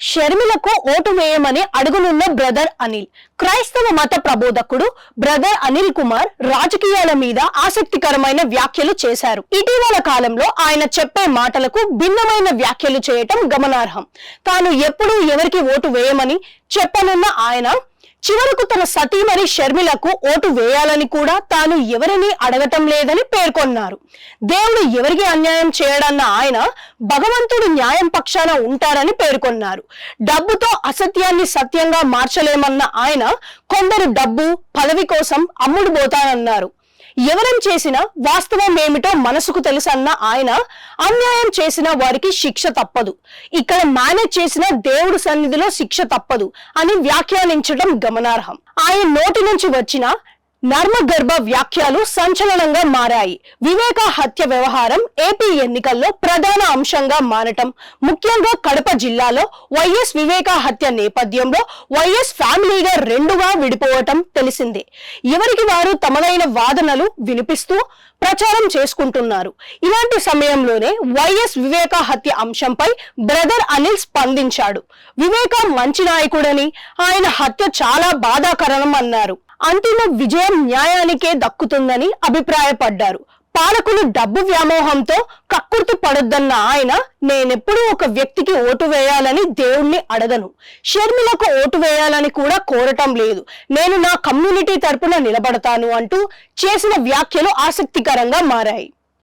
షర్మిలకు ఓటు వేయమని అడుగునున్న బ్రదర్ అనిల్. క్రైస్తవ మత ప్రబోధకుడు బ్రదర్ అనిల్ కుమార్ రాజకీయాల మీద ఆసక్తికరమైన వ్యాఖ్యలు చేశారు. ఇటీవల కాలంలో ఆయన చెప్పే మాటలకు భిన్నమైన వ్యాఖ్యలు చేయటం గమనార్హం. తాను ఎప్పుడూ ఎవరికి ఓటు వేయమని చెప్పనున్న ఆయన చివరకు తన సతీమణి షర్మిలకు ఓటు వేయాలని కూడా తాను ఎవరిని అడగటం లేదని పేర్కొన్నారు. దేవుడు ఎవరికి అన్యాయం చేయడన్న ఆయన భగవంతుడు న్యాయం పక్షాన ఉంటారని పేర్కొన్నారు. డబ్బుతో అసత్యాన్ని సత్యంగా మార్చలేమన్న ఆయన కొందరు డబ్బు పదవి కోసం అమ్ముడు పోతానన్నారు. ఎవరం చేసినా వాస్తవం ఏమిటో మనసుకు తెలుసన్న ఆయన అన్యాయం చేసిన వారికి శిక్ష తప్పదు, ఇక్కడ మేనేజ్ చేసిన దేవుడు సన్నిధిలో శిక్ష తప్పదు అని వ్యాఖ్యానించడం గమనార్హం. ఆయన నోటి నుంచి వచ్చిన నర్మగర్భ వ్యాఖ్యలు సంచలనంగా మారాయి. వివేక హత్య వ్యవహారం ఏపీ ఎన్నికల్లో ప్రధాన అంశంగా మారటం, ముఖ్యంగా కడప జిల్లాలో వైఎస్ వివేక హత్య నేపథ్యంలో వైఎస్ ఫ్యామిలీగా రెండుగా విడిపోవటం తెలిసిందే. ఎవరికి వారు తమదైన వాదనలు వినిపిస్తూ ప్రచారం చేసుకుంటున్నారు. ఇలాంటి సమయంలోనే వైఎస్ వివేక హత్య అంశంపై బ్రదర్ అనిల్ స్పందించాడు. వివేక మంచి నాయకుడని, ఆయన హత్య చాలా బాధాకరం అన్నారు. అంతిమ విజయం న్యాయానికే దక్కుతుందని అభిప్రాయపడ్డారు. పాలకులు డబ్బు వ్యామోహంతో కక్కుర్తి పడొద్దన్న ఆయన, నేనెప్పుడూ ఒక వ్యక్తికి ఓటు వేయాలని దేవుణ్ణి అడగను, షర్మిలకు ఓటు వేయాలని కూడా కోరటం లేదు, నేను నా కమ్యూనిటీ తరపున నిలబడతాను అంటూ చేసిన వ్యాఖ్యలు ఆసక్తికరంగా మారాయి.